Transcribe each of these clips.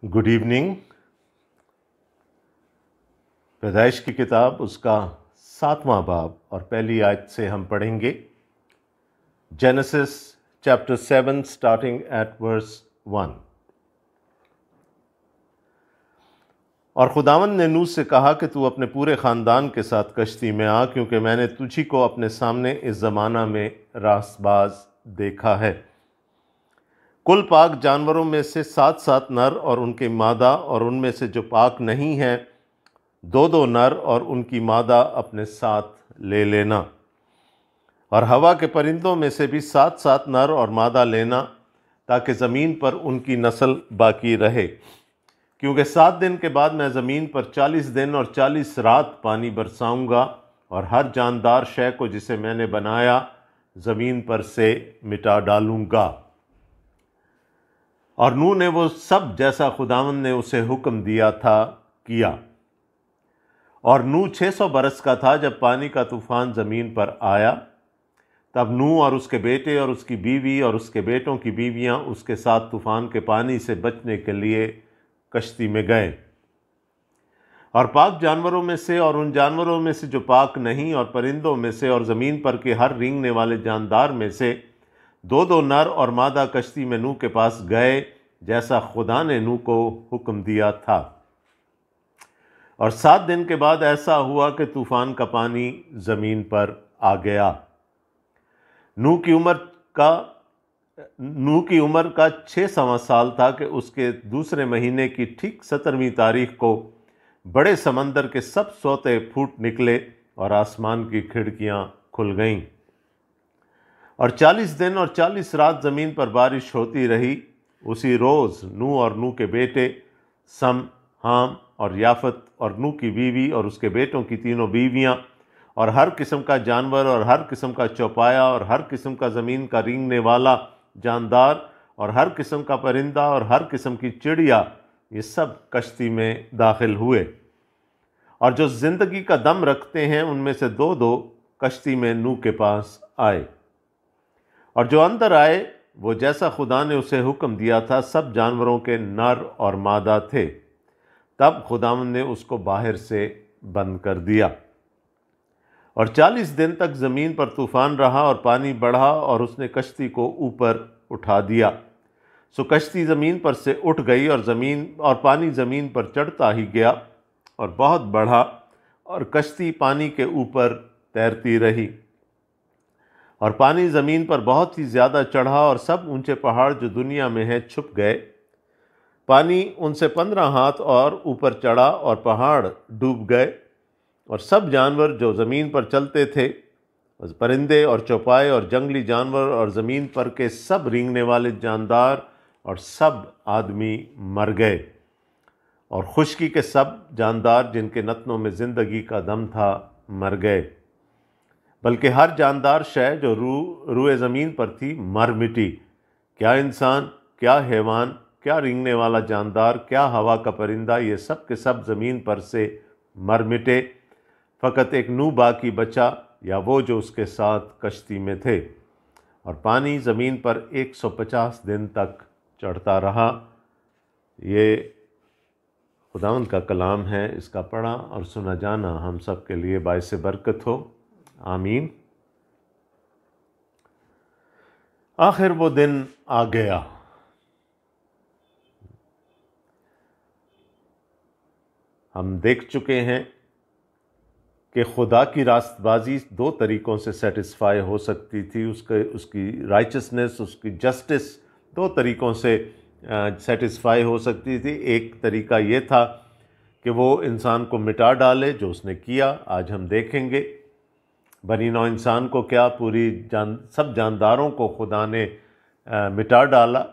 Good evening. पैदाइश की किताब उसका 7वां बाब और पहली आयत से हम पढ़ेंगे। Genesis chapter 7 starting at verse 1। और खुदावंद ने नूह से कहा कि तू अपने पूरे ख़ानदान के साथ कश्ती में आ, क्योंकि मैंने तुझी को अपने सामने इस ज़माना में रास्तबाज देखा है। कुल पाक जानवरों में से 7-7 नर और उनके मादा, और उनमें से जो पाक नहीं हैं 2-2 नर और उनकी मादा अपने साथ ले लेना। और हवा के परिंदों में से भी 7-7 नर और मादा लेना, ताकि ज़मीन पर उनकी नस्ल बाकी रहे। क्योंकि 7 दिन के बाद मैं ज़मीन पर 40 दिन और 40 रात पानी बरसाऊँगा, और हर जानदार शय को जिसे मैंने बनाया ज़मीन पर से मिटा डालूँगा। और नूह ने वो सब जैसा खुदावंद ने उसे हुक्म दिया था किया। और नूह 600 बरस का था जब पानी का तूफान ज़मीन पर आया। तब नूह और उसके बेटे और उसकी बीवी और उसके बेटों की बीवियां उसके साथ तूफान के पानी से बचने के लिए कश्ती में गए। और पाक जानवरों में से और उन जानवरों में से जो पाक नहीं, और परिंदों में से और ज़मीन पर के हर रेंगने वाले जानदार में से 2-2 नर और मादा कश्ती में नूह के पास गए, जैसा खुदा ने नूह को हुक्म दिया था। और 7 दिन के बाद ऐसा हुआ कि तूफान का पानी ज़मीन पर आ गया। नूह की उम्र का 6वां साल था कि उसके दूसरे महीने की ठीक 17वीं तारीख को बड़े समंदर के सब सोते फूट निकले और आसमान की खिड़कियां खुल गईं। और 40 दिन और 40 रात ज़मीन पर बारिश होती रही। उसी रोज़ नूह और नूह के बेटे सम, हाम और याफत, और नूह की बीवी और उसके बेटों की 3 बीवियां, और हर किस्म का जानवर और हर किस्म का चौपाया और हर किस्म का ज़मीन का रेंगने वाला जानदार और हर किस्म का परिंदा और हर किस्म की चिड़िया, ये सब कश्ती में दाखिल हुए। और जो ज़िंदगी का दम रखते हैं उनमें से 2-2 कश्ती में नूह के पास आए। और जो अंदर आए वो जैसा खुदा ने उसे हुक्म दिया था सब जानवरों के नर और मादा थे। तब खुदावंद ने उसको बाहर से बंद कर दिया। और 40 दिन तक ज़मीन पर तूफान रहा और पानी बढ़ा, और उसने कश्ती को ऊपर उठा दिया। सो कश्ती ज़मीन पर से उठ गई और पानी ज़मीन पर चढ़ता ही गया और बहुत बढ़ा, और कश्ती पानी के ऊपर तैरती रही। और पानी ज़मीन पर बहुत ही ज़्यादा चढ़ा और सब ऊंचे पहाड़ जो दुनिया में हैं छुप गए। पानी उनसे 15 हाथ और ऊपर चढ़ा और पहाड़ डूब गए। और सब जानवर जो ज़मीन पर चलते थे, परिंदे और चौपाए और जंगली जानवर और ज़मीन पर के सब रेंगने वाले जानदार और सब आदमी मर गए। और खुश्की के सब जानदार जिनके नतनों में ज़िंदगी का दम था मर गए। बल्कि हर जानदार शय जो रूए ज़मीन पर थी मर मिटी। क्या इंसान, क्या हैवान, क्या रेंगने वाला जानदार, क्या हवा का परिंदा, ये सब के सब ज़मीन पर से मर मिटे। फ़कत एक नूह बाकी बचा, या वो जो उसके साथ कश्ती में थे। और पानी ज़मीन पर 150 दिन तक चढ़ता रहा। ये खुदावंद का कलाम है। इसका पढ़ा और सुना जाना हम सब के लिए बाइस बरकत हो। आमीन। आखिर वो दिन आ गया। हम देख चुके हैं कि खुदा की रास्तबाजी 2 तरीक़ों से सेटिस्फाई हो सकती थी। उसकी राइचसनेस, उसकी जस्टिस 2 तरीक़ों से सेटिस्फाई हो सकती थी। एक तरीक़ा ये था कि वो इंसान को मिटा डाले, जो उसने किया। आज हम देखेंगे बनी नौ इंसान को क्या, सब जानदारों को खुदा ने मिटा डाला।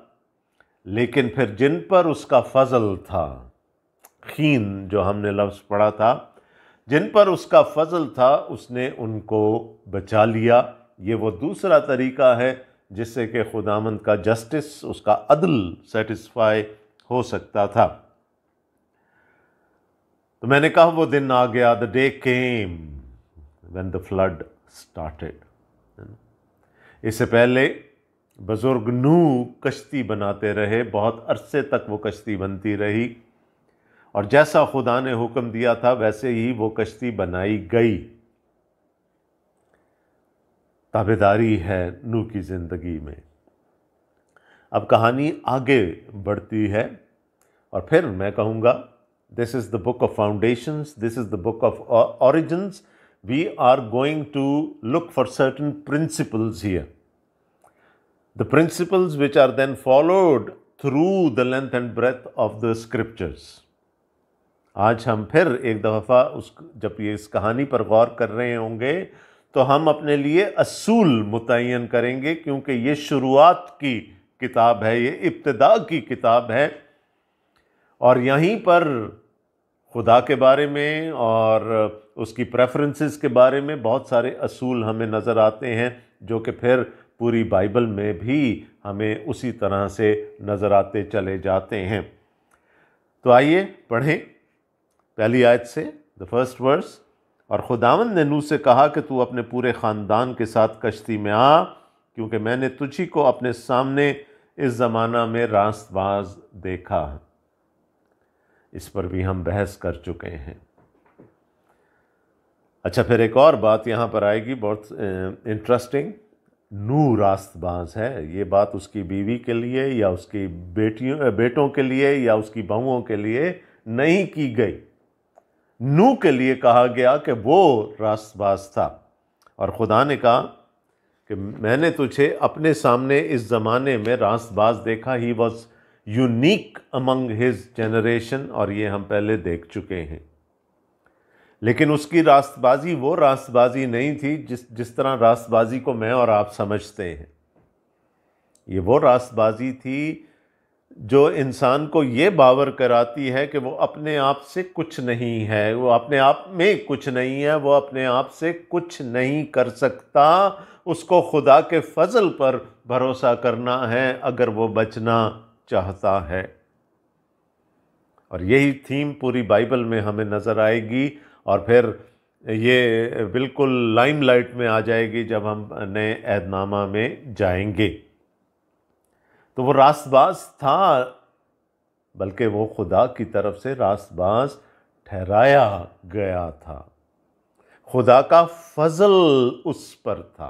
लेकिन फिर जिन पर उसका फजल था, खीन जो हमने लफ्ज़ पढ़ा था, जिन पर उसका फजल था उसने उनको बचा लिया। ये वो दूसरा तरीका है जिससे कि खुदावंद का जस्टिस, उसका अदल सेटिस्फाई हो सकता था। तो मैंने कहा वो दिन आ गया, the day came when the flood started. इससे पहले बुजुर्ग नूह कश्ती बनाते रहे, बहुत अरसे तक वो कश्ती बनती रही, और जैसा खुदा ने हुक्म दिया था वैसे ही वो कश्ती बनाई गई। ताबेदारी है नूह की ज़िंदगी में। अब कहानी आगे बढ़ती है और फिर मैं कहूँगा, this is the book of foundations, this is the book of origins. We are going to look for certain principles here, the principles which are then followed through the length and breadth of the scriptures. आज हम फिर एक दफ़ा जब ये इस कहानी पर गौर कर रहे होंगे तो हम अपने लिए असूल मुतय्यन करेंगे, क्योंकि ये शुरुआत की किताब है, ये इब्तिदा की किताब है, और यहीं पर खुदा के बारे में और उसकी प्रेफरेंसेस के बारे में बहुत सारे असूल हमें नज़र आते हैं, जो कि फिर पूरी बाइबल में भी हमें उसी तरह से नज़र आते चले जाते हैं। तो आइए पढ़ें पहली आयत से, द फर्स्ट वर्स। और खुदावंद ने नूह से कहा कि तू अपने पूरे ख़ानदान के साथ कश्ती में आ, क्योंकि मैंने तुझी को अपने सामने इस ज़माना में रास्तबाज देखा है। इस पर भी हम बहस कर चुके हैं। अच्छा, फिर एक और बात यहाँ पर आएगी बहुत इंटरेस्टिंग। नूह रास्तबाज है, ये बात उसकी बीवी के लिए या उसकी बेटों के लिए या उसकी बहुओं के लिए नहीं की गई। नूह के लिए कहा गया कि वो रास्तबाज था, और खुदा ने कहा कि मैंने तुझे अपने सामने इस ज़माने में रास्तबाज देखा। He was unique among his generation, और ये हम पहले देख चुके हैं। लेकिन उसकी रास्तबाजी वो रास्तबाजी नहीं थी जिस तरह रास्तबाजी को मैं और आप समझते हैं। ये वो रास्तबाजी थी जो इंसान को ये बावर कराती है कि वो अपने आप से कुछ नहीं है, वो अपने आप में कुछ नहीं है, वो अपने आप से कुछ नहीं कर सकता। उसको खुदा के फजल पर भरोसा करना है अगर वो बचना चाहता है। और यही थीम पूरी बाइबल में हमें नज़र आएगी, और फिर ये बिल्कुल लाइमलाइट में आ जाएगी जब हम नए अहदनामा में जाएंगे। तो वो रास्तबाज था, बल्कि वो खुदा की तरफ से रास्तबाज ठहराया गया था। खुदा का फजल उस पर था,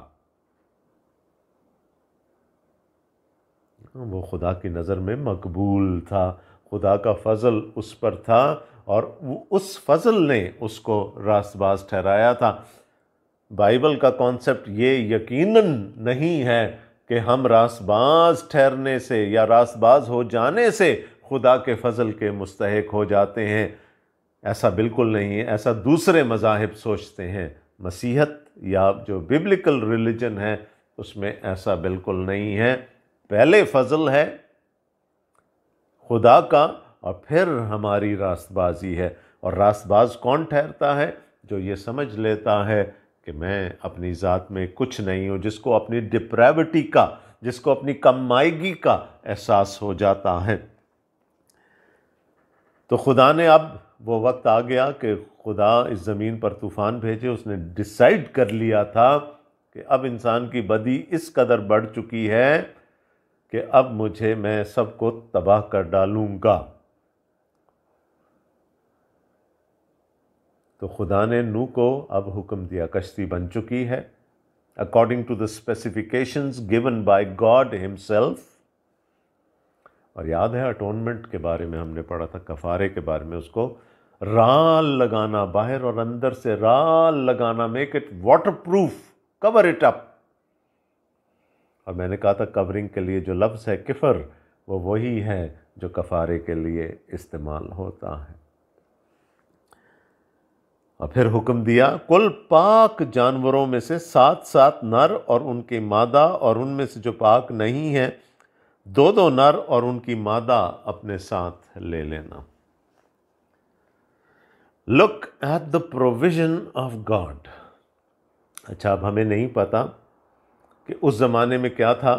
वो खुदा की नज़र में मकबूल था। खुदा का फजल उस पर था, और उस फजल ने उसको रास्तबाज ठहराया था। बाइबल का कॉन्सेप्ट ये यकीनन नहीं है कि हम रास्तबाज ठहरने से या रास्तबाज हो जाने से खुदा के फजल के मुस्तहिक हो जाते हैं। ऐसा बिल्कुल नहीं है, ऐसा दूसरे मज़ाहिब सोचते हैं। मसीहत या जो बिब्लिकल रिलीजन है उसमें ऐसा बिल्कुल नहीं है। पहले फजल है खुदा का, और फिर हमारी रास्तबाजी है। और रास्तबाज कौन ठहरता है? जो ये समझ लेता है कि मैं अपनी ज़ात में कुछ नहीं हूँ, जिसको अपनी डिप्रेविटी का, जिसको अपनी कमाईगी का एहसास हो जाता है। तो खुदा ने, अब वो वक्त आ गया कि खुदा इस ज़मीन पर तूफ़ान भेजे। उसने डिसाइड कर लिया था कि अब इंसान की बदी इस कदर बढ़ चुकी है कि अब मैं सबको तबाह कर डालूँगा। तो खुदा ने नूह को अब हुक्म दिया, कश्ती बन चुकी है according to the specifications given by God himself. और याद है अटोनमेंट के बारे में हमने पढ़ा था, कफारे के बारे में, उसको राल लगाना, बाहर और अंदर से राल लगाना, make it water proof, cover it up. और मैंने कहा था कवरिंग के लिए जो लफ्ज़ है किफ़र, वो वही है जो कफारे के लिए इस्तेमाल होता है। और फिर हुक्म दिया, कुल पाक जानवरों में से 7 नर और उनकी मादा, और उनमें से जो पाक नहीं है 2 नर और उनकी मादा अपने साथ ले लेना। Look at the provision of God. अच्छा, अब हमें नहीं पता कि उस ज़माने में क्या था,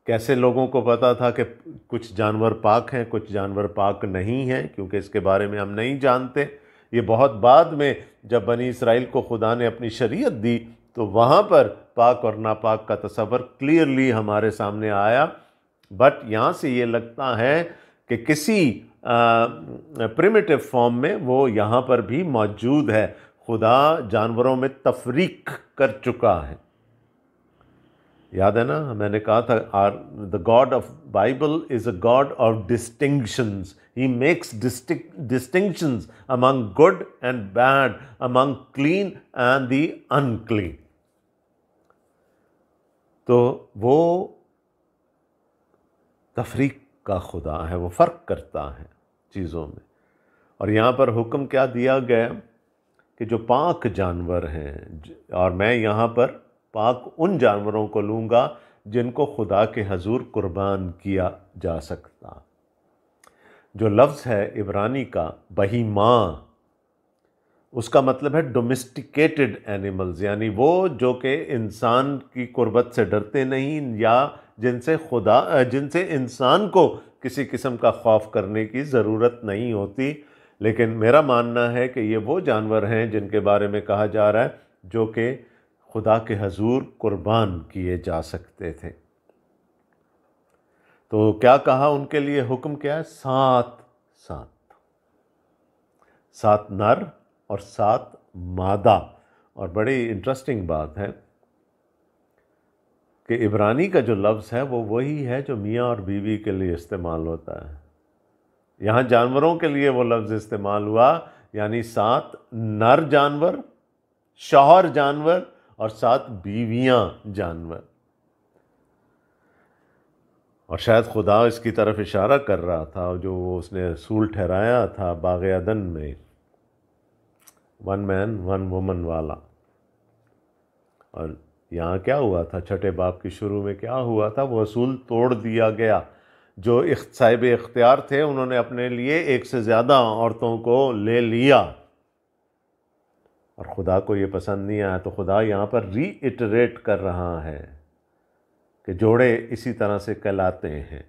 कैसे लोगों को पता था कि कुछ जानवर पाक हैं, कुछ जानवर पाक नहीं हैं, क्योंकि इसके बारे में हम नहीं जानते। ये बहुत बाद में जब बनी इसराइल को खुदा ने अपनी शरीयत दी तो वहाँ पर पाक और नापाक का तस्वर क्लियरली हमारे सामने आया। बट यहाँ से ये लगता है कि किसी प्रिमिटिव फॉर्म में वो यहाँ पर भी मौजूद है। खुदा जानवरों में तफरीक कर चुका है। याद है ना, मैंने कहा था the God of Bible is a God of distinctions. He makes distinctions among good and bad, among clean and the unclean. तो वो तफरीक का खुदा है, वो फ़र्क करता है चीज़ों में। और यहाँ पर हुक्म क्या दिया गया कि जो पाक जानवर हैं, और मैं यहाँ पर पाक उन जानवरों को लूँगा जिनको खुदा के हजूर कुर्बान किया जा सकता। जो लफ्ज़ है इब्रानी का बहीमा, उसका मतलब है डोमेस्टिकेटेड एनिमल्स, यानी वो जो कि इंसान की कुर्बत से डरते नहीं, या जिनसे इंसान को किसी किस्म का खौफ करने की ज़रूरत नहीं होती। लेकिन मेरा मानना है कि ये वो जानवर हैं जिनके बारे में कहा जा रहा है जो कि खुदा के हजूर कुर्बान किए जा सकते थे। तो क्या कहा उनके लिए, हुक्म क्या है? 7 नर और 7 मादा। और बड़ी इंटरेस्टिंग बात है कि इब्रानी का जो लफ्ज़ है वो वही है जो मियाँ और बीवी के लिए इस्तेमाल होता है। यहाँ जानवरों के लिए वो लफ्ज़ इस्तेमाल हुआ, यानी 7 नर जानवर, शौहर जानवर, और 7 बीवियाँ जानवर। और शायद खुदा इसकी तरफ इशारा कर रहा था जो उसने असूल ठहराया था बाग़ अदन में, 1 मैन 1 वुमन वाला। और यहाँ क्या हुआ था, छठे बाब की शुरू में क्या हुआ था, वो असूल तोड़ दिया गया। जो साहिब इख्तियार थे उन्होंने अपने लिए एक से ज़्यादा औरतों को ले लिया, और खुदा को ये पसंद नहीं आया। तो खुदा यहाँ पर रीइटरेट कर रहा है कि जोड़े इसी तरह से कहलाते हैं।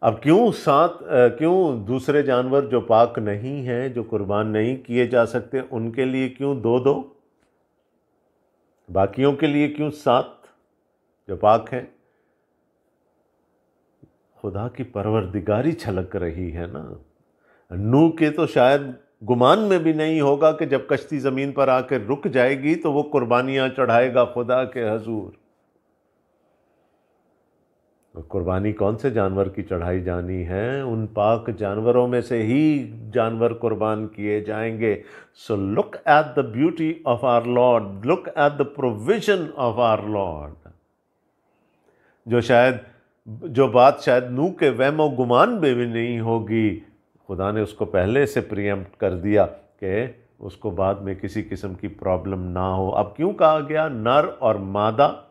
अब क्यों दूसरे जानवर जो पाक नहीं हैं, जो कुर्बान नहीं किए जा सकते, उनके लिए क्यों 2-2? बाकियों के लिए क्यों 7 जो पाक हैं? खुदा की परवरदिगारी छलक रही है ना। नूह के तो शायद गुमान में भी नहीं होगा कि जब कश्ती ज़मीन पर आकर रुक जाएगी तो वो कुर्बानियाँ चढ़ाएगा खुदा के हजूर। तो कुर्बानी कौन से जानवर की चढ़ाई जानी है? उन पाक जानवरों में से ही जानवर कुर्बान किए जाएंगे। So look at the beauty of our Lord, look at the provision of our Lord. जो बात शायद नूह के वहमो गुमान में भी नहीं होगी, खुदा ने उसको पहले से प्रीएम्प्ट कर दिया कि उसको बाद में किसी किस्म की प्रॉब्लम ना हो। अब क्यों कहा गया नर और मादा,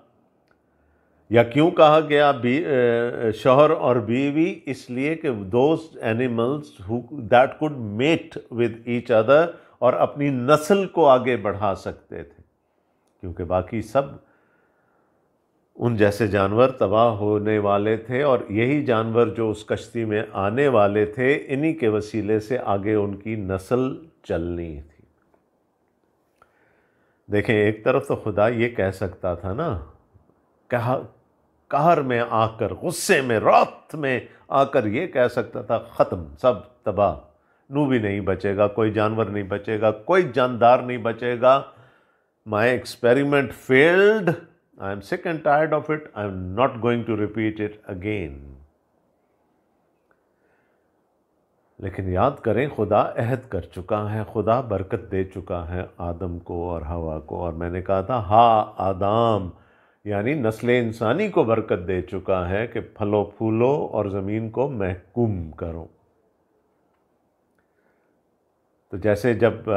या क्यों कहा गया शौहर और बीवी? इसलिए कि those animals that could mate with each other और अपनी नस्ल को आगे बढ़ा सकते थे, क्योंकि बाकी सब उन जैसे जानवर तबाह होने वाले थे, और यही जानवर जो उस कश्ती में आने वाले थे, इन्हीं के वसीले से आगे उनकी नस्ल चलनी थी। देखें, एक तरफ तो खुदा ये कह सकता था ना, कहर में आकर, गुस्से में, रौत में आकर ये कह सकता था ख़त्म, सब तबाह, नूह भी नहीं बचेगा, कोई जानवर नहीं बचेगा, कोई जानदार नहीं बचेगा। My experiment failed, I am sick and tired of it, I am not going to repeat it again. लेकिन याद करें, खुदा अहद कर चुका है, खुदा बरकत दे चुका है आदम को और हवा को। और मैंने कहा था आदम यानी नस्ल इंसानी को बरकत दे चुका है कि फलो फूलो और ज़मीन को महकूम करो। तो जैसे जब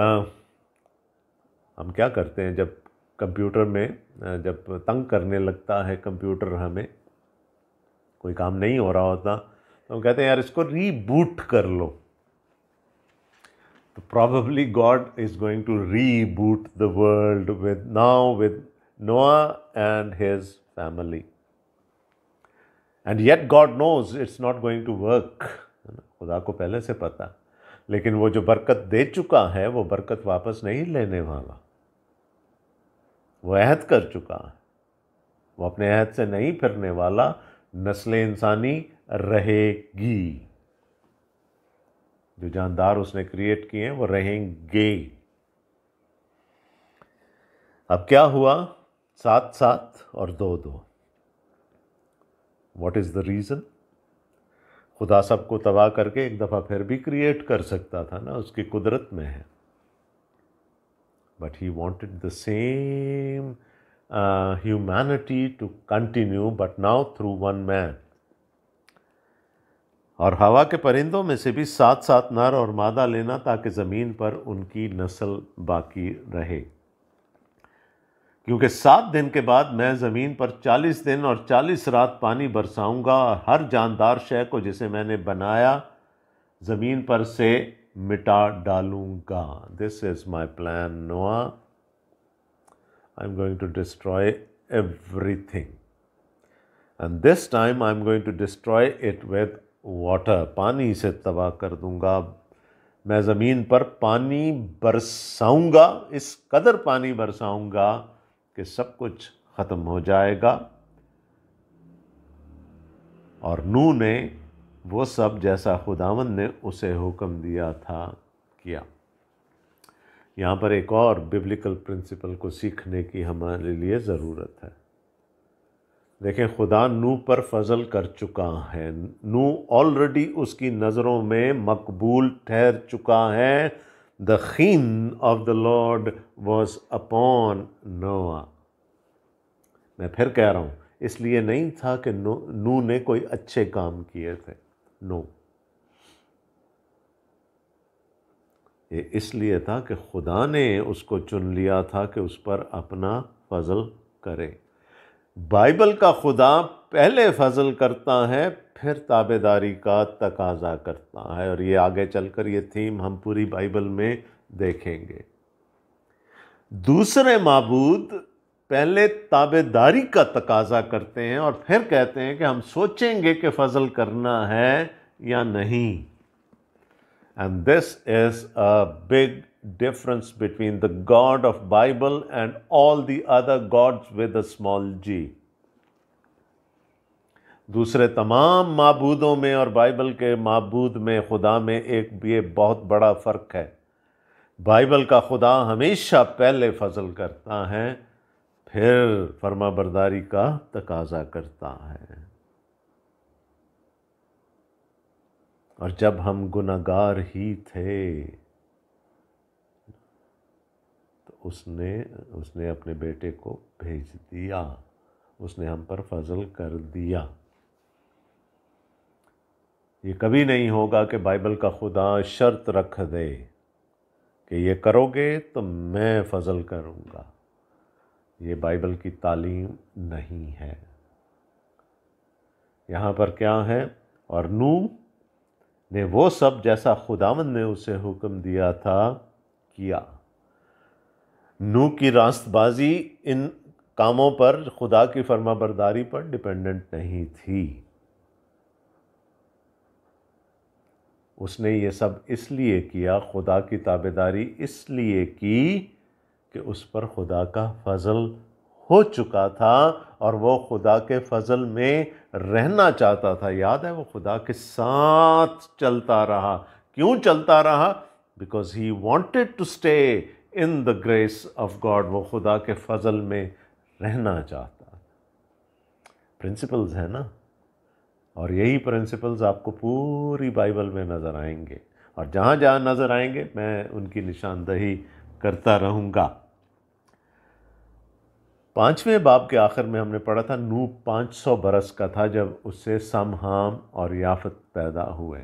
हम क्या करते हैं, जब कंप्यूटर में जब तंग करने लगता है कंप्यूटर, हमें कोई काम नहीं हो रहा होता, तो हम कहते हैं यार इसको रीबूट कर लो। तो probably God is going to reboot the world with Noah and his family. And yet God knows it's not going to work. खुदा को पहले से पता, लेकिन वो जो बरकत दे चुका है वो बरकत वापस नहीं लेने वाला। वो अहद कर चुका है, वो अपने अहद से नहीं फिरने वाला। नस्ल इंसानी रहेगी, जो जानदार उसने क्रिएट किए हैं वो रहेंगे। अब क्या हुआ? 7-7 और 2-2। What is the reason? खुदा सबको तबाह करके एक दफा फिर भी क्रिएट कर सकता था ना, उसकी कुदरत में है। But he wanted the same humanity to continue, but now through one man. और हवा के परिंदों में से भी 7-7 नर और मादा लेना, ताकि ज़मीन पर उनकी नस्ल बाकी रहे। क्योंकि 7 दिन के बाद मैं ज़मीन पर 40 दिन और 40 रात पानी बरसाऊंगा, और हर जानदार शय को जिसे मैंने बनाया ज़मीन पर से मिटा डालूंगा। This is my plan Noah. I am going to destroy everything, and this time I am going to destroy it with water. पानी से तबाह कर दूंगा। मैं ज़मीन पर पानी बरसाऊंगा, इस कदर पानी बरसाऊंगा कि सब कुछ ख़त्म हो जाएगा। और नूह ने वो सब जैसा खुदावंद ने उसे हुक्म दिया था किया। यहाँ पर एक और बिब्लिकल प्रिंसिपल को सीखने की हमारे लिए ज़रूरत है। देखें, खुदा नूह पर फजल कर चुका है। नूह ऑलरेडी उसकी नज़रों में मकबूल ठहर चुका है। The keen of the Lord was upon Noah. मैं फिर कह रहा हूँ, इसलिए नहीं था कि नूह ने कोई अच्छे काम किए थे। नो, ये इसलिए था कि खुदा ने उसको चुन लिया था कि उस पर अपना फजल करे। बाइबल का खुदा पहले फजल करता है, फिर ताबेदारी का तकाजा करता है। और ये आगे चलकर ये थीम हम पूरी बाइबल में देखेंगे। दूसरे माबूद पहले ताबेदारी का तकाजा करते हैं और फिर कहते हैं कि हम सोचेंगे कि फजल करना है या नहीं। And this is a big difference between the God of Bible and all the other gods with a small g. दूसरे तमाम माबूदों में और बाइबल के माबूद में खुदा में एक ये बहुत बड़ा फ़र्क है। बाइबल का खुदा हमेशा पहले फजल करता है, फिर फरमाबरदारी का तकाजा करता है। और जब हम गुनहगार ही थे तो उसने अपने बेटे को भेज दिया, उसने हम पर फजल कर दिया। ये कभी नहीं होगा कि बाइबल का खुदा शर्त रख दे कि ये करोगे तो मैं फजल करूँगा। ये बाइबल की तालीम नहीं है। यहाँ पर क्या है? और नूह ने वो सब जैसा खुदावंद ने उसे हुक्म दिया था किया। नूह की रास्तबाजी इन कामों पर, खुदा की फरमाबरदारी पर डिपेंडेंट नहीं थी। उसने ये सब इसलिए किया, खुदा की ताबेदारी इसलिए की कि उस पर खुदा का फजल हो चुका था और वो खुदा के फजल में रहना चाहता था। याद है, वो खुदा के साथ चलता रहा। क्यों चलता रहा? Because he wanted to stay in the grace of God. वो खुदा के फजल में रहना चाहता। प्रिंसिपल्स है ना, और यही प्रिंसिपल्स आपको पूरी बाइबल में नज़र आएंगे, और जहाँ जहाँ नज़र आएंगे मैं उनकी निशानदही करता रहूँगा। 5वें बाब के आखिर में हमने पढ़ा था नूह 500 बरस का था जब उससे सम, हाम और याफत पैदा हुए।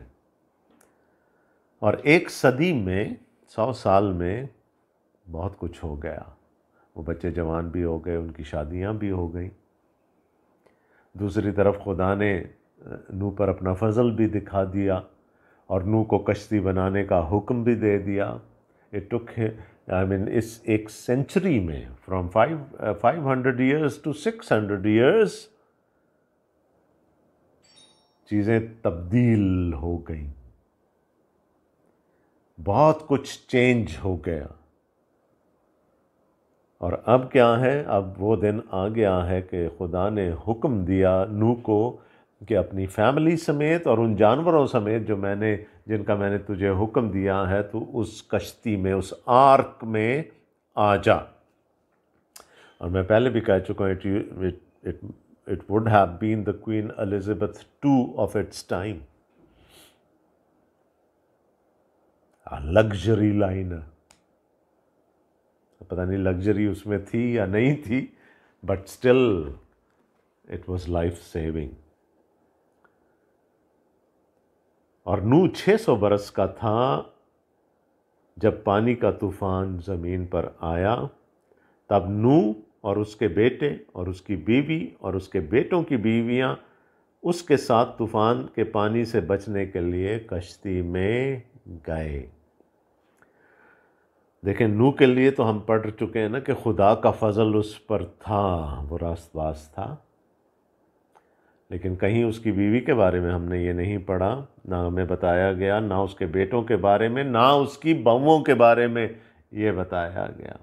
और एक सदी में, 100 साल में बहुत कुछ हो गया। वो बच्चे जवान भी हो गए, उनकी शादियां भी हो गई। दूसरी तरफ खुदा ने नूह पर अपना फजल भी दिखा दिया और नूह को कश्ती बनाने का हुक्म भी दे दिया। इट टुक इस एक सेंचुरी में, फ्रॉम 500 ईयर्स टू 600 ईयर्स, चीज़ें तब्दील हो गई। बहुत कुछ चेंज हो गया। और अब क्या है, अब वो दिन आ गया है कि खुदा ने हुक्म दिया नूह को कि अपनी फैमिली समेत और उन जानवरों समेत जिनका मैंने तुझे हुक्म दिया है, तो उस कश्ती में, उस आर्क में आ जा। और मैं पहले भी कह चुका हूँ, it would have been the Queen Elizabeth II of its time. Luxury liner, पता नहीं लग्जरी उसमें थी या नहीं थी, but still it was life saving. और नूह 600 बरस का था जब पानी का तूफान ज़मीन पर आया। तब नूह और उसके बेटे और उसकी बीवी और उसके बेटों की बीवियां उसके साथ तूफान के पानी से बचने के लिए कश्ती में गए। देखें, नूह के लिए तो हम पढ़ चुके हैं ना कि खुदा का फजल उस पर था, वो रास्तबाज था। लेकिन कहीं उसकी बीवी के बारे में हमने ये नहीं पढ़ा, ना हमें बताया गया, ना उसके बेटों के बारे में, ना उसकी बहुओं के बारे में ये बताया गया।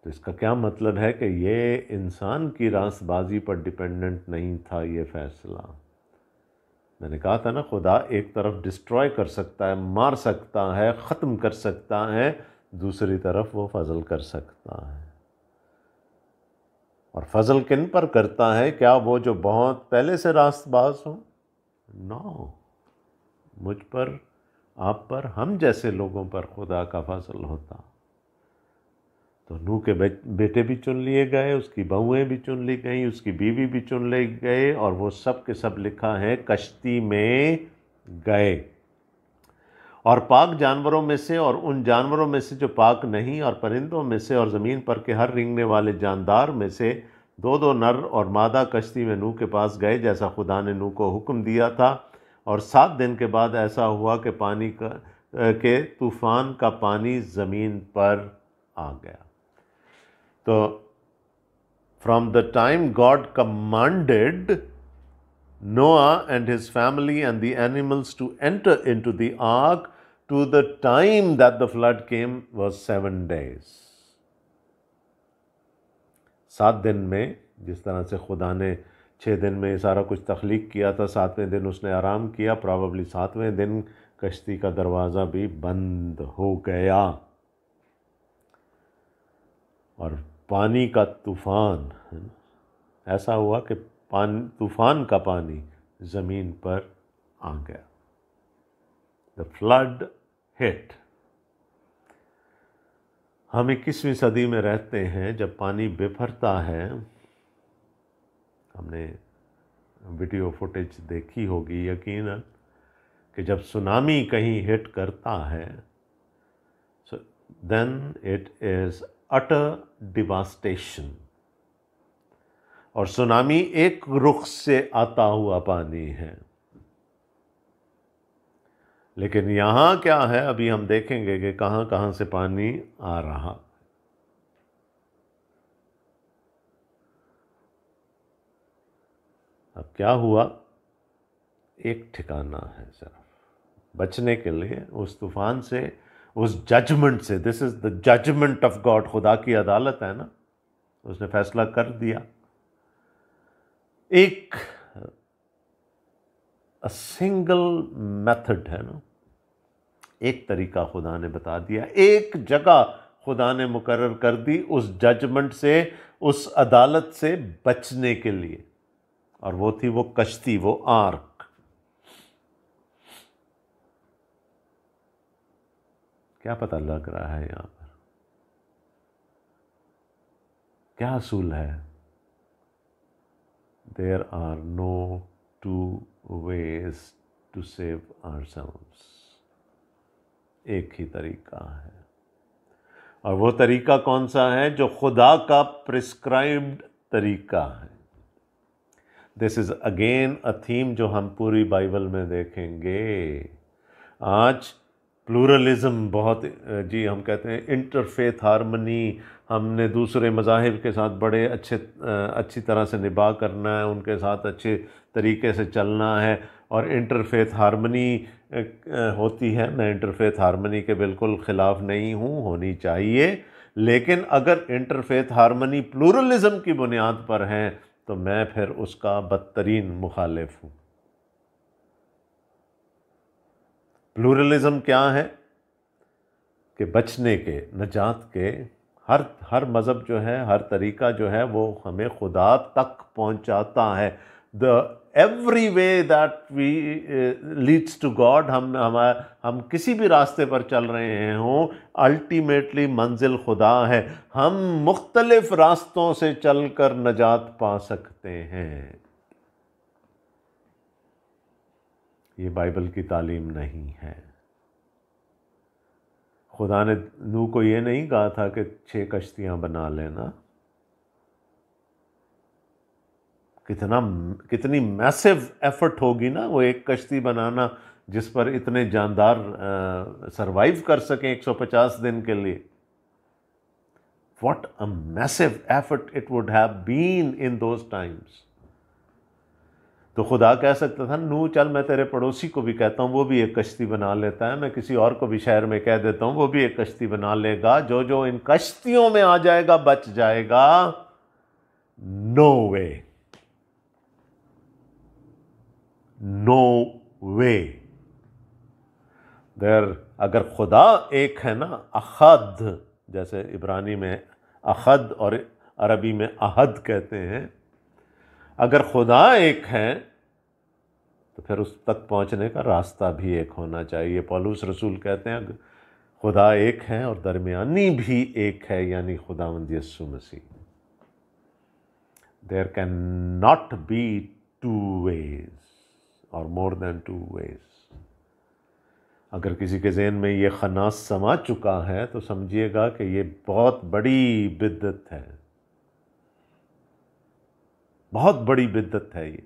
तो इसका क्या मतलब है कि ये इंसान की रास्तबाजी पर डिपेंडेंट नहीं था ये फैसला। मैंने कहा था ना, खुदा एक तरफ डिस्ट्रॉय कर सकता है, मार सकता है, ख़त्म कर सकता है, दूसरी तरफ वो फजल कर सकता है। और फजल किन पर करता है? क्या वो जो बहुत पहले से रास्तबाज हो? नो, मुझ पर, आप पर, हम जैसे लोगों पर खुदा का फजल होता। तो नूह के बेटे भी चुन लिए गए, उसकी बहुएं भी चुन ली गई, उसकी बीवी भी चुन ली गए, और वो सब के सब लिखा है कश्ती में गए। और पाक जानवरों में से और उन जानवरों में से जो पाक नहीं, और परिंदों में से और ज़मीन पर के हर रेंगने वाले जानदार में से 2-2 नर और मादा कश्ती में नूह के पास गए, जैसा खुदा ने नूह को हुक्म दिया था। और 7 दिन के बाद ऐसा हुआ कि तूफान का पानी ज़मीन पर आ गया। तो from the time God commanded Noah and his family and the animals to enter into the ark to the time that the flood came was 7 days. 7 दिन में, जिस तरह से खुदा ने 6 दिन में सारा कुछ तख्लीक किया था, 7वें दिन उसने आराम किया, प्रॉबेबली 7वें दिन कश्ती का दरवाज़ा भी बंद हो गया और पानी का तूफान, ऐसा हुआ कि तूफान का पानी ज़मीन पर आ गया। The flood hit. हम 21वीं सदी में रहते हैं, जब पानी बिफरता है। हमने वीडियो फुटेज देखी होगी यकीनन कि जब सुनामी कहीं हिट करता है, then it is utter devastation. और सुनामी एक रुख से आता हुआ पानी है। लेकिन यहाँ क्या है, अभी हम देखेंगे कि कहाँ कहाँ से पानी आ रहा। अब क्या हुआ, एक ठिकाना है सिर्फ बचने के लिए उस तूफान से, उस जजमेंट से। This is the judgement of God. खुदा की अदालत है ना, उसने फैसला कर दिया। एक सिंगल मेथड है ना, एक तरीका खुदा ने बता दिया, एक जगह खुदा ने मुकर्रर कर दी उस जजमेंट से, उस अदालत से बचने के लिए, और वो थी वो कश्ती, वो आर्क। क्या पता लग रहा है यहां पर? क्या असूल है? There are no two ways to save ourselves. एक ही तरीका है, और वो तरीका कौन सा है? जो खुदा का प्रिस्क्राइब्ड तरीका है। This is again a theme जो हम पूरी बाइबल में देखेंगे। आज प्लूरलिज्म बहुत, जी हम कहते हैं इंटरफेथ हारमनी, हमने दूसरे मज़ाहिब के साथ बड़े अच्छी तरह से निभा करना है, उनके साथ अच्छे तरीके से चलना है और इंटरफेथ हार्मनी होती है। मैं इंटरफेथ हार्मनी के बिल्कुल ख़िलाफ़ नहीं हूँ, होनी चाहिए, लेकिन अगर इंटरफेथ हार्मनी प्लूरलिज़म की बुनियाद पर है तो मैं फिर उसका बदतरीन मुखालिफ हूँ। प्लूरलिज़म क्या है कि बचने के, नजात के, हर मज़हब जो है, हर तरीका जो है वो हमें खुदा तक पहुंचाता है। The every way that we leads to God, हम किसी भी रास्ते पर चल रहे हों, अल्टीमेटली मंजिल खुदा है। हम मुख्तलिफ रास्तों से चलकर नजात पा सकते हैं। ये बाइबल की तालीम नहीं है। खुदा ने नूह को ये नहीं कहा था कि 6 कश्तियां बना लेना। कितनी मैसिव एफर्ट होगी ना वो एक कश्ती बनाना जिस पर इतने जानदार सरवाइव कर सकें 150 दिन के लिए। What a massive effort it would have been in those times. तो खुदा कह सकता था, नूह चल मैं तेरे पड़ोसी को भी कहता हूँ वो भी एक कश्ती बना लेता है, मैं किसी और को भी शहर में कह देता हूँ वो भी एक कश्ती बना लेगा, जो जो इन कश्तियों में आ जाएगा बच जाएगा। नो वे, नो वे देर। अगर खुदा एक है ना, अहद, जैसे इब्रानी में अहद और अरबी में अहद कहते हैं, अगर खुदा एक है तो फिर उस तक पहुंचने का रास्ता भी एक होना चाहिए। पौलुस रसूल कहते हैं खुदा एक है और दरमियानी भी एक है, यानी खुदावंद Yeshu Masih. There can not be two ways or more than two ways. अगर किसी के ज़हन में ये खनास समा चुका है तो समझिएगा कि ये बहुत बड़ी बिद्दत है, बहुत बड़ी बिद्दत है। ये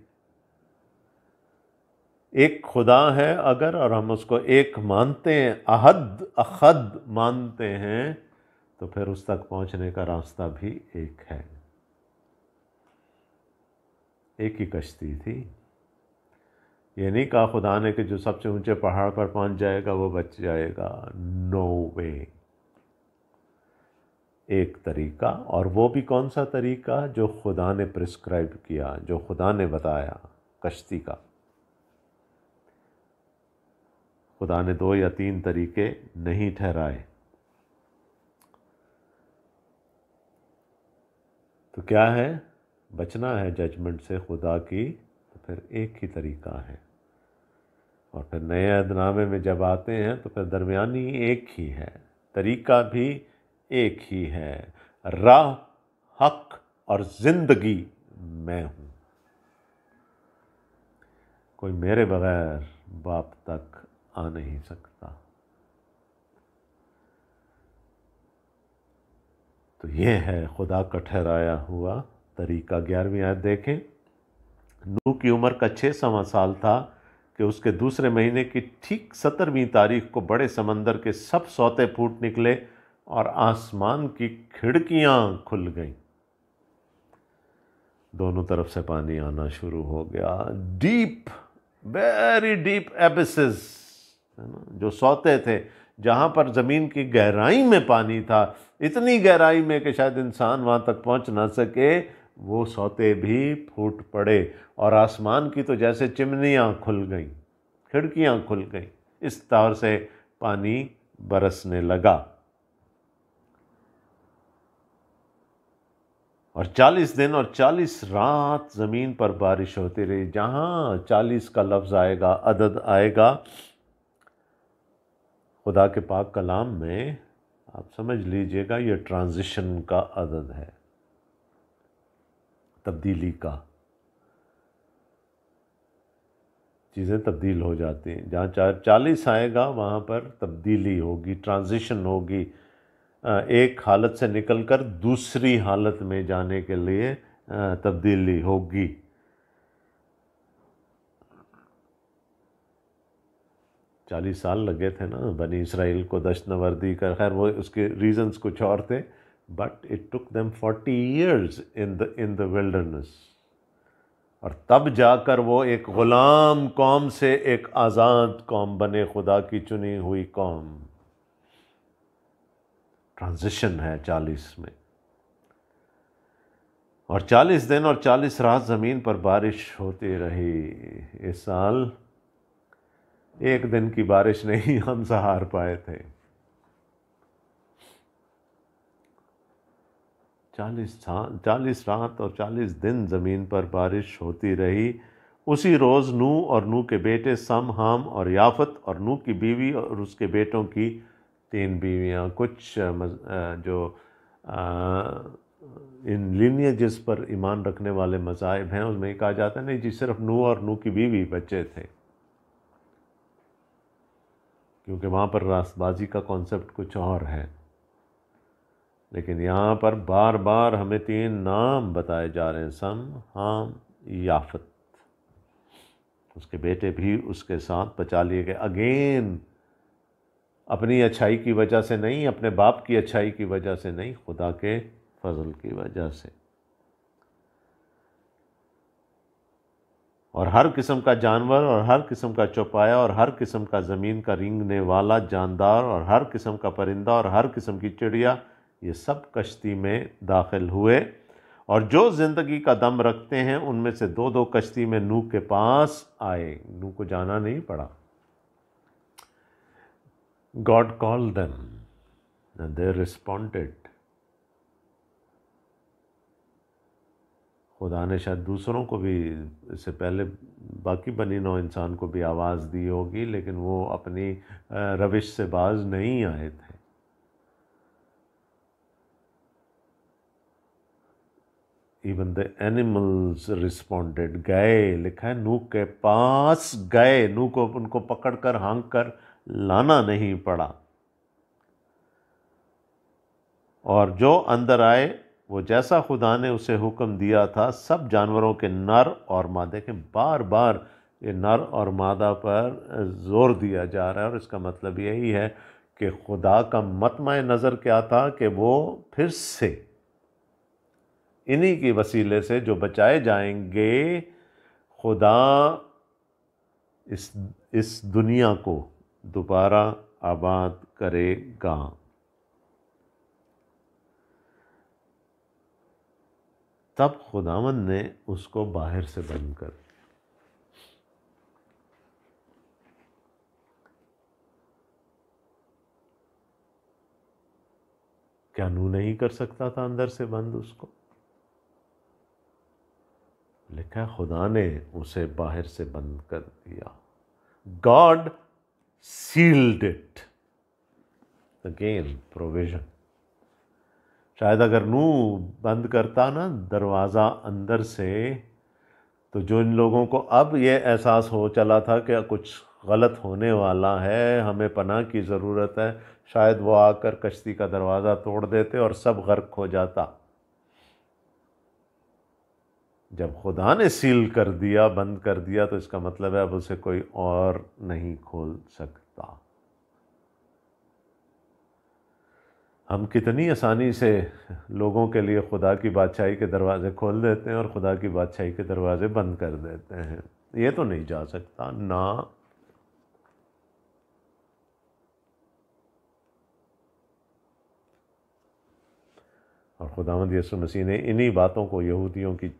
एक खुदा है अगर, और हम उसको एक मानते हैं, अहद अखद मानते हैं, तो फिर उस तक पहुंचने का रास्ता भी एक है। एक ही कश्ती थी। ये नहीं कहा खुदा ने कि जो सबसे ऊंचे पहाड़ पर पहुंच जाएगा वो बच जाएगा। नो वे। एक तरीका, और वो भी कौन सा तरीका? जो खुदा ने प्रिस्क्राइब किया, जो खुदा ने बताया, कश्ती का। खुदा ने 2 या 3 तरीके नहीं ठहराए। तो क्या है? बचना है जजमेंट से खुदा की, तो फिर एक ही तरीका है। और फिर नए अहदनामे में जब आते हैं तो फिर दरमियानी एक ही है, तरीका भी एक ही है। राह, हक और जिंदगी मैं हूँ। कोई मेरे बगैर बाप तक आ नहीं सकता। तो ये है खुदा का ठहराया हुआ तरीका। 11वीं आयत देखें। नूह की उम्र का 6वां साल था कि उसके दूसरे महीने की ठीक 17वीं तारीख को बड़े समंदर के सब सौते फूट निकले और आसमान की खिड़कियां खुल गईं। दोनों तरफ से पानी आना शुरू हो गया। डीप, वेरी डीप एबिसेस, जो सौते थे, जहाँ पर ज़मीन की गहराई में पानी था, इतनी गहराई में कि शायद इंसान वहाँ तक पहुँच ना सके, वो सौते भी फूट पड़े। और आसमान की तो जैसे चिमनियाँ खुल गईं, खिड़कियाँ खुल गईं, इस तरह से पानी बरसने लगा। और 40 दिन और 40 रात ज़मीन पर बारिश होती रही। जहाँ 40 का लफ्ज़ आएगा, अदद आएगा खुदा के पाक कलाम में, आप समझ लीजिएगा ये ट्रांजिशन का अदद है, तब्दीली का। चीज़ें तब्दील हो जाती हैं। जहाँ 40 आएगा वहाँ पर तब्दीली होगी, ट्रांजिशन होगी, एक हालत से निकलकर दूसरी हालत में जाने के लिए तब्दीली होगी। चालीस साल लगे थे ना बनी इसराइल को दश्तनवर्दी कर। खैर वो उसके रीजंस कुछ और थे, but it took them 40 years in the wilderness. और तब जाकर वो एक गुलाम कौम से एक आज़ाद कौम बने, खुदा की चुनी हुई कौम। ट्रांजिशन है 40 में। और 40 दिन और 40 रात ज़मीन पर बारिश होती रही। इस साल एक दिन की बारिश नहीं हम सहार पाए थे। 40 रात और 40 दिन ज़मीन पर बारिश होती रही। उसी रोज़ नूह और नूह के बेटे सम, हाम और याफत और नूह की बीवी और उसके बेटों की 3 बीवियाँ। कुछ जो इन लिनिएजेस पर ईमान रखने वाले मज़ाहिब हैं उसमें कहा जाता है नहीं जी, सिर्फ नूह और नूह की बीवी बच्चे थे, क्योंकि वहाँ पर रास्तबाजी का कॉन्सेप्ट कुछ और है। लेकिन यहाँ पर बार बार हमें 3 नाम बताए जा रहे हैं, सम, हाम, याफत। उसके बेटे भी उसके साथ बचा लिए गए। अगेन अपनी अच्छाई की वजह से नहीं, अपने बाप की अच्छाई की वजह से नहीं, खुदा के फजल की वजह से। और हर किस्म का जानवर और हर किस्म का चौपाया और हर किस्म का ज़मीन का रेंगने वाला जानदार और हर किस्म का परिंदा और हर किस्म की चिड़िया, ये सब कश्ती में दाखिल हुए। और जो ज़िंदगी का दम रखते हैं उनमें से 2-2 कश्ती में नूह के पास आए। नूह को जाना नहीं पड़ा। God called them and they responded. खुदा ने शायद दूसरों को भी इससे पहले बाकी बनी नौ इंसान को भी आवाज़ दी होगी, लेकिन वो अपनी रविश से बाज नहीं आए थे। इवन द एनिमल्स रिस्पॉन्डेड, गए, लिखा है नूह के पास गए। नूह को उनको पकड़कर हाँक कर लाना नहीं पड़ा। और जो अंदर आए वो जैसा खुदा ने उसे हुक्म दिया था, सब जानवरों के नर और मादे के, बार बार ये नर और मादा पर जोर दिया जा रहा है। और इसका मतलब यही है कि खुदा का मतमय नज़र क्या था कि वो फिर से इन्हीं की वसीले से जो बचाए जाएंगे, खुदा इस दुनिया को दोबारा आबाद करेगा। तब खुदावंद ने उसको बाहर से बंद कर दिया। क्या नूह नहीं कर सकता था अंदर से बंद उसको? लिखा है खुदा ने उसे बाहर से बंद कर दिया। God sealed it. Again provision. शायद अगर नूह बंद करता ना दरवाज़ा अंदर से, तो जो इन लोगों को अब ये एहसास हो चला था कि कुछ गलत होने वाला है, हमें पनाह की ज़रूरत है, शायद वो आकर कश्ती का दरवाज़ा तोड़ देते और सब गर्क हो जाता। जब खुदा ने सील कर दिया, बंद कर दिया, तो इसका मतलब है अब उसे कोई और नहीं खोल सकता। हम कितनी आसानी से लोगों के लिए खुदा की बादशाही के दरवाज़े खोल देते हैं और खुदा की बादशाही के दरवाज़े बंद कर देते हैं। ये तो नहीं जा सकता ना। और खुदावंद यीशु मसीह ने इन्हीं बातों को, यहूदियों की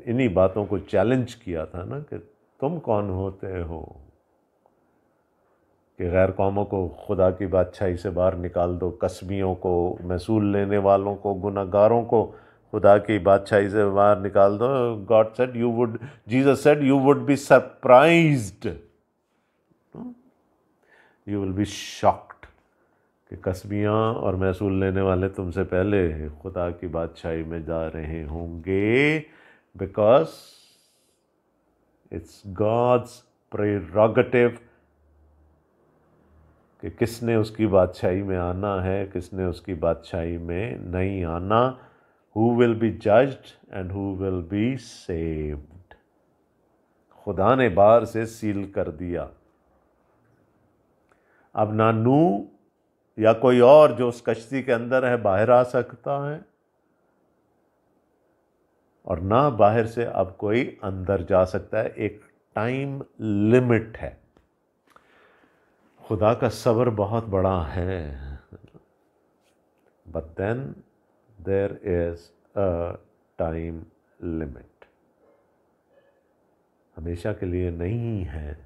इन्हीं बातों को चैलेंज किया था ना कि तुम कौन होते हो कि गैर कौमों को खुदा की बादशाही से बाहर निकाल दो, कसबियों को, महसूल लेने वालों को, गुनहगारों को खुदा की बादशाही से बाहर निकाल दो। God said you would, Jesus said you would be surprised, you will be shocked कि कसबियाँ और महसूल लेने वाले तुमसे पहले खुदा की बादशाही में जा रहे होंगे, बिकॉज इट्स गॉड्स प्रेरोगेटिव कि किसने उसकी बादशाही में आना है, किसने उसकी बादशाही में नहीं आना। Who will be judged and who will be saved. खुदा ने बाहर से सील कर दिया। अब ना नूह या कोई और जो उस कश्ती के अंदर है बाहर आ सकता है, और ना बाहर से अब कोई अंदर जा सकता है। एक टाइम लिमिट है। खुदा का सब्र बहुत बड़ा है, but then there is a time limit. हमेशा के लिए नहीं है।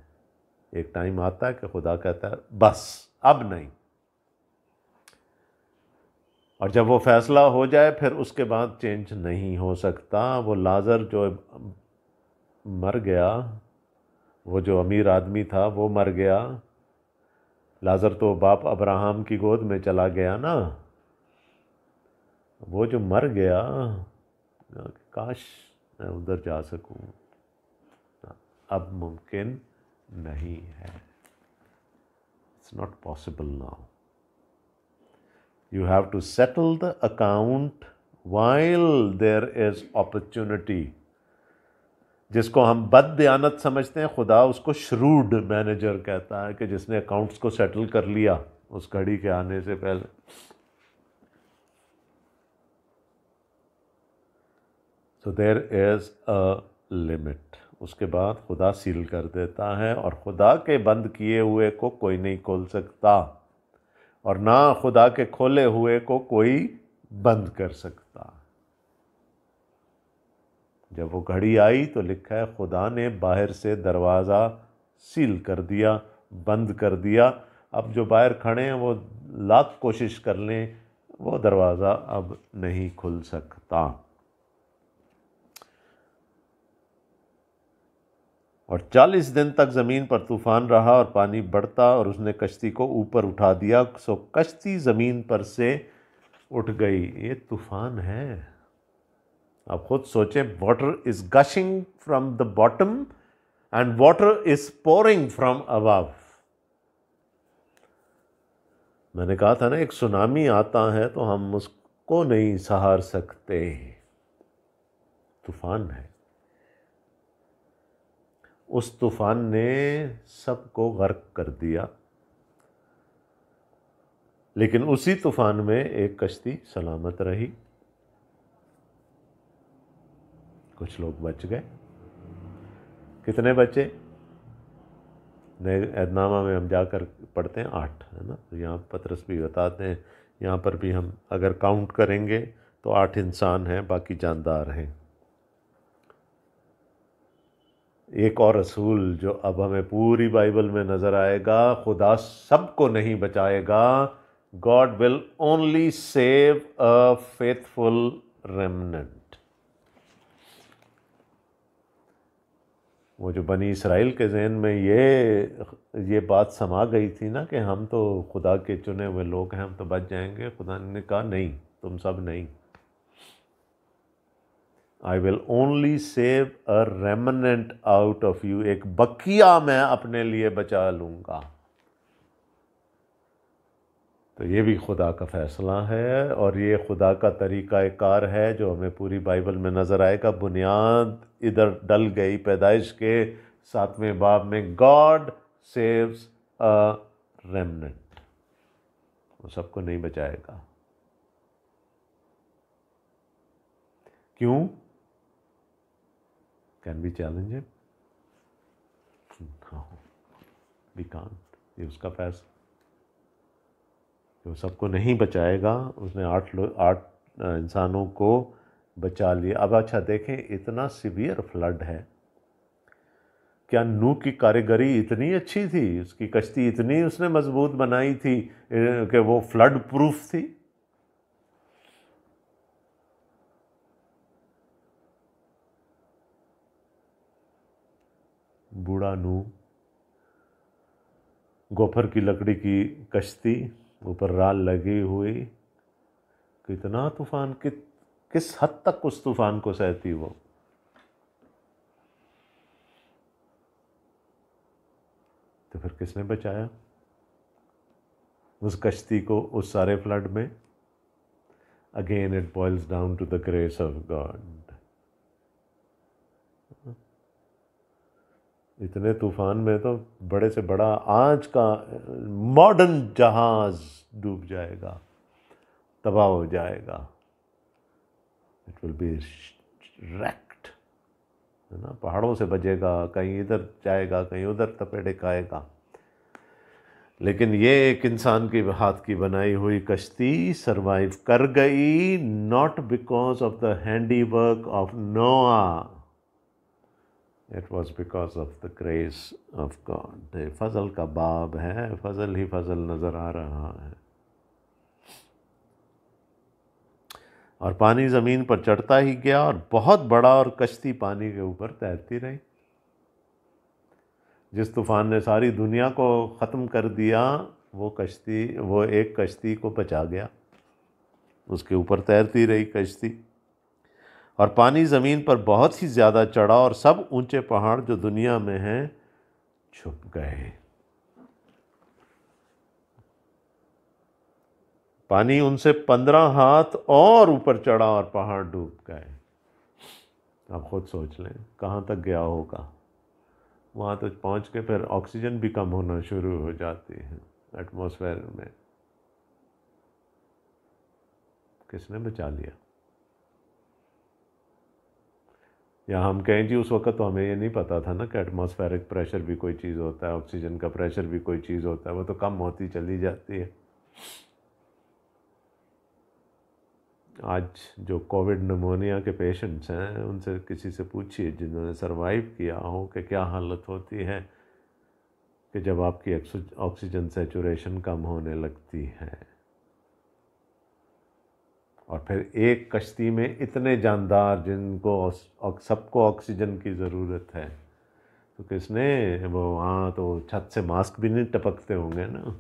एक टाइम आता है कि खुदा कहता है बस अब नहीं, और जब वो फैसला हो जाए फिर उसके बाद चेंज नहीं हो सकता। वो लाजर जो मर गया, वो जो अमीर आदमी था वो मर गया। लाजर तो बाप अब्राहम की गोद में चला गया ना। वो जो मर गया, काश मैं उधर जा सकूं, अब मुमकिन नहीं है। It's not possible now. You have to settle the account while there is opportunity. जिसको हम बददियानत समझते हैं, खुदा उसको श्रूड मैनेजर कहता है कि जिसने अकाउंट्स को सेटल कर लिया उस घड़ी के आने से पहले। So there is a limit. उसके बाद खुदा सील कर देता है, और खुदा के बंद किए हुए को कोई नहीं खोल सकता, और ना खुदा के खोले हुए को कोई बंद कर सकता। जब वो घड़ी आई तो लिखा है खुदा ने बाहर से दरवाज़ा सील कर दिया, बंद कर दिया। अब जो बाहर खड़े हैं वो लाख कोशिश कर लें, वो दरवाज़ा अब नहीं खुल सकता। और 40 दिन तक ज़मीन पर तूफ़ान रहा और पानी बढ़ता, और उसने कश्ती को ऊपर उठा दिया, सो कश्ती ज़मीन पर से उठ गई। ये तूफ़ान है। आप खुद सोचें, water is gushing from the bottom and water is pouring from above. मैंने कहा था ना, एक सुनामी आता है तो हम उसको नहीं सहार सकते। तूफ़ान है। उस तूफान ने सबको गर्क कर दिया, लेकिन उसी तूफान में एक कश्ती सलामत रही। कुछ लोग बच गए। कितने बचे? नए ऐदनामा में हम जाकर पढ़ते हैं 8, है ना। तो यहाँ पतरस भी बताते हैं, यहाँ पर भी हम अगर काउंट करेंगे तो 8 इंसान हैं, बाकी जानदार हैं। एक और रसूल जो अब हमें पूरी बाइबल में नज़र आएगा, खुदा सबको नहीं बचाएगा। God will only save a faithful remnant. वो जो बनी इसराइल के ज़हन में ये बात समा गई थी ना कि हम तो खुदा के चुने हुए लोग हैं, हम तो बच जाएंगे। खुदा ने कहा नहीं, तुम सब नहीं। I will only save a remnant out of you. एक बकिया मैं अपने लिए बचा लूँगा। तो ये भी खुदा का फैसला है, और ये खुदा का तरीक़ाकार है जो हमें पूरी बाइबल में नज़र आएगा। बुनियाद इधर डल गई पैदाइश के 7वें बाब में, गॉड सेव्स अ रेमनेंट। वो सबको नहीं बचाएगा। क्यों? Can we challenge him? No, we can't. ये उसका फैसला। वो सबको नहीं बचाएगा। उसने 8 इंसानों को बचा लिया। अब अच्छा देखें, इतना सीवियर फ्लड है। क्या नूह की कारीगरी इतनी अच्छी थी, उसकी कश्ती इतनी उसने मजबूत बनाई थी कि वो फ्लड प्रूफ थी? बूढ़ा नूह, गोफर की लकड़ी की कश्ती, ऊपर राल लगी हुई। कितना तूफान, किस हद तक उस तूफान को सहती वो। तो फिर किसने बचाया उस कश्ती को उस सारे फ्लड में? Again it boils down to the grace of God. इतने तूफान में तो बड़े से बड़ा आज का मॉडर्न जहाज डूब जाएगा, तबाह हो जाएगा। इट विल बी wrecked, है ना, पहाड़ों से बचेगा, कहीं इधर जाएगा, कहीं उधर तपेड़े खाएगा। लेकिन ये एक इंसान के हाथ की बनाई हुई कश्ती सरवाइव कर गई, not because of the handiwork of Noah, it was because of the grace of God. फजल का बाब है, फजल ही फजल नजर आ रहा है। और पानी ज़मीन पर चढ़ता ही गया और बहुत बड़ा, और कश्ती पानी के ऊपर तैरती रही। जिस तूफान ने सारी दुनिया को ख़त्म कर दिया, वो एक कश्ती को बचा गया, उसके ऊपर तैरती रही कश्ती। और पानी ज़मीन पर बहुत ही ज़्यादा चढ़ा और सब ऊंचे पहाड़ जो दुनिया में हैं छुप गए। पानी उनसे 15 हाथ और ऊपर चढ़ा और पहाड़ डूब गए। आप खुद सोच लें कहाँ तक गया होगा। वहाँ तक पहुँच के फिर ऑक्सीजन भी कम होना शुरू हो जाती है एटमॉस्फेयर में। किसने बचा लिया? या हम कहें जी उस वक्त तो हमें ये नहीं पता था ना कि एटमॉस्फेरिक प्रेशर भी कोई चीज़ होता है, ऑक्सीजन का प्रेशर भी कोई चीज़ होता है, वो तो कम होती चली जाती है। आज जो कोविड निमोनिया के पेशेंट्स हैं, उनसे किसी से पूछिए जिन्होंने सरवाइव किया हो कि क्या हालत होती है कि जब आपकी ऑक्सीजन सैचुरेशन कम होने लगती है। और फिर एक कश्ती में इतने जानदार जिनको सबको ऑक्सीजन की ज़रूरत है, तो किसने, वो वहाँ तो छत से मास्क भी नहीं टपकते होंगे ना,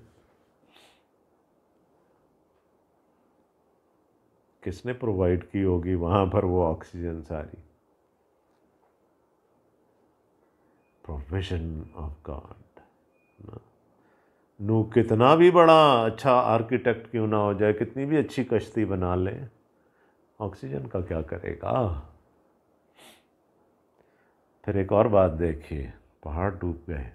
किसने प्रोवाइड की होगी वहाँ पर वो ऑक्सीजन सारी? Provision of God. नू कितना भी बड़ा अच्छा आर्किटेक्ट क्यों ना हो जाए, कितनी भी अच्छी कश्ती बना ले, ऑक्सीजन का क्या करेगा? फिर एक और बात देखिए, पहाड़ डूब गए।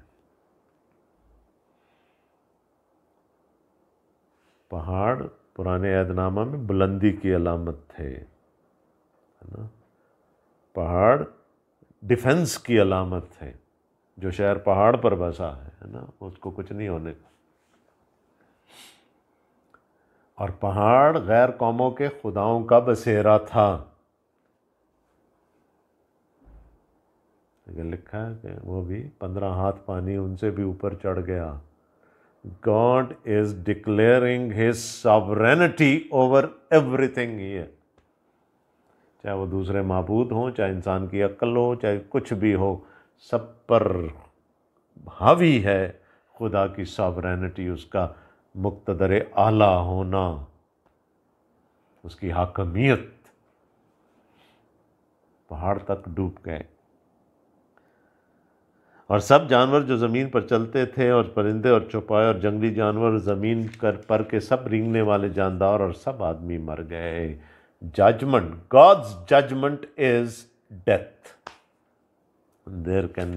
पहाड़ पुराने ऐदनामा में बुलंदी की अलामत थे, है ना। पहाड़ डिफेंस की अलामत थे। जो शहर पहाड़ पर बसा है ना, उसको कुछ नहीं होने। और पहाड़ गैर कौमों के खुदाओं का बसेरा था। लिखा है कि वो भी 15 हाथ पानी उनसे भी ऊपर चढ़ गया। God is declaring his sovereignty over everything here। चाहे वो दूसरे माबूद हों, चाहे इंसान की अक्ल हो, चाहे कुछ भी हो, सब पर हावी है खुदा की सॉवरेनिटी, उसका मुक्तदर आला होना, उसकी हाकमियत। पहाड़ तक डूब गए और सब जानवर जो ज़मीन पर चलते थे, और परिंदे और चौपाए और जंगली जानवर, ज़मीन पर के सब रेंगने वाले जानदार, और सब आदमी मर गए। Judgement, God's judgement is death. There can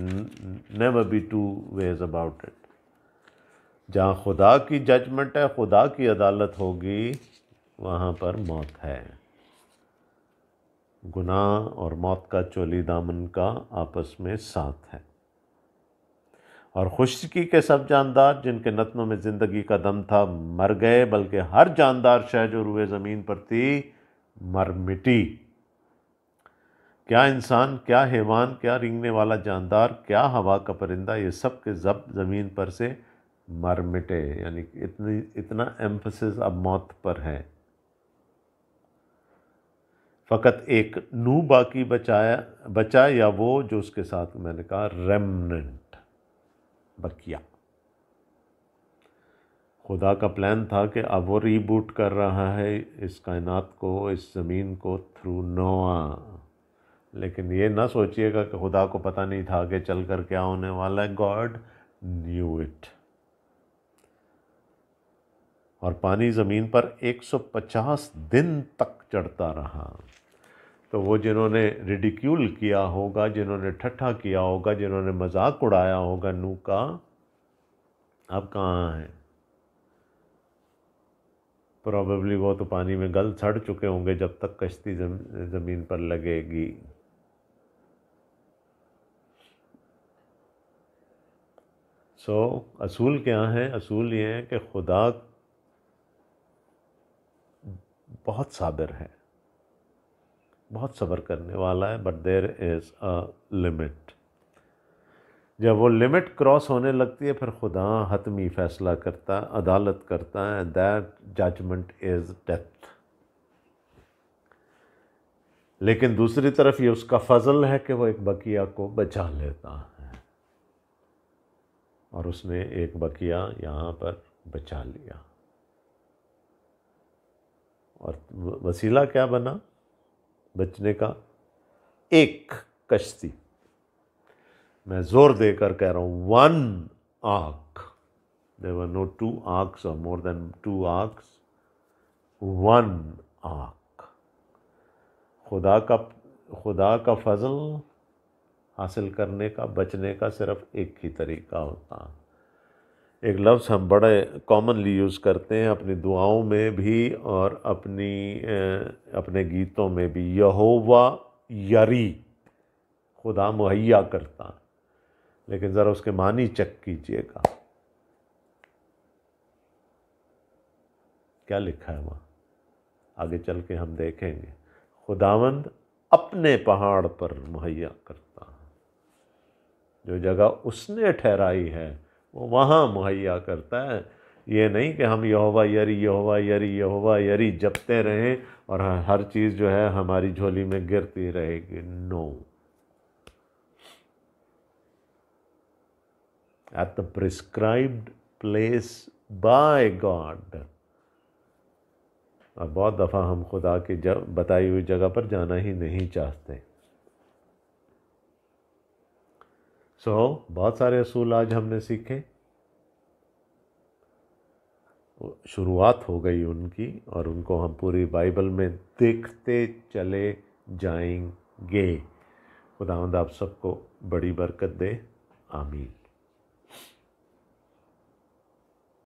never be two ways about it. जहाँ खुदा की जजमेंट है, खुदा की अदालत होगी, वहाँ पर मौत है। गुनाह और मौत का चोली दामन का आपस में साथ है। और खुशकी के सब जानदार जिनके नतनों में ज़िंदगी का दम था मर गए, बल्कि हर जानदार शय जो रूए ज़मीन पर थी मर मिटी। क्या इंसान, क्या हैवान, क्या रेंगने वाला जानदार, क्या हवा का परिंदा, ये सब के जब ज़मीन पर से मर मिटे। यानी इतना एम्फसिस अब मौत पर है। फ़कत एक नू बाकी बचा, या वो जो उसके साथ मैंने कहा रेमनेंट, बकिया। खुदा का प्लान था कि अब वो रीबूट कर रहा है इस कायनात को, इस ज़मीन को, थ्रू नोआ। लेकिन ये ना सोचिएगा कि खुदा को पता नहीं था कि चल कर क्या होने वाला है। God knew it. और पानी ज़मीन पर 150 दिन तक चढ़ता रहा। तो वो जिन्होंने रिडिक्यूल किया होगा, जिन्होंने ठट्ठा किया होगा, जिन्होंने मजाक उड़ाया होगा नूह का, अब कहाँ है? प्रोबेबली वो तो पानी में गल सड़ चुके होंगे जब तक कश्ती ज़मीन पर लगेगी। असूल क्या है? असूल ये है कि खुदा बहुत साबिर है, बहुत सब्र करने वाला है, but there is a limit. जब वो लिमिट क्रॉस होने लगती है फिर खुदा हतमी फैसला करता है, अदालत करता है, दैट जजमेंट इज़ डेथ। लेकिन दूसरी तरफ ये उसका फजल है कि वो एक बकिया को बचा लेता है, और उसने एक बकिया यहाँ पर बचा लिया। और वसीला क्या बना बचने का? एक कश्ती। मैं जोर देकर कह रहा हूँ, one ark. There were no two arks or more than two arks, one ark. खुदा का फजल हासिल करने का, बचने का सिर्फ एक ही तरीका होता है। एक लफ्ज़ हम बड़े कॉमनली यूज़ करते हैं अपनी दुआओं में भी और अपने गीतों में भी, यहोवा यरी, खुदा मुहैया करता। लेकिन ज़रा उसके मानी चेक कीजिएगा, क्या लिखा है वहाँ, आगे चल के हम देखेंगे। खुदावंद अपने पहाड़ पर मुहैया करता है, जो जगह उसने ठहराई है वो वहाँ मुहैया करता है। ये नहीं कि हम यहोवा यरी यहोवा यरी यहोवा यरी जपते रहें और हर चीज़ जो है हमारी झोली में गिरती रहेगी। No, at the prescribed place by God. और बहुत दफ़ा हम खुदा की बताई हुई जगह पर जाना ही नहीं चाहते। बहुत सारे असूल आज हमने सीखे, शुरुआत हो गई उनकी, और उनको हम पूरी बाइबल में देखते चले जाएंगे। खुदावंद आप सबको बड़ी बरकत दे। आमीन।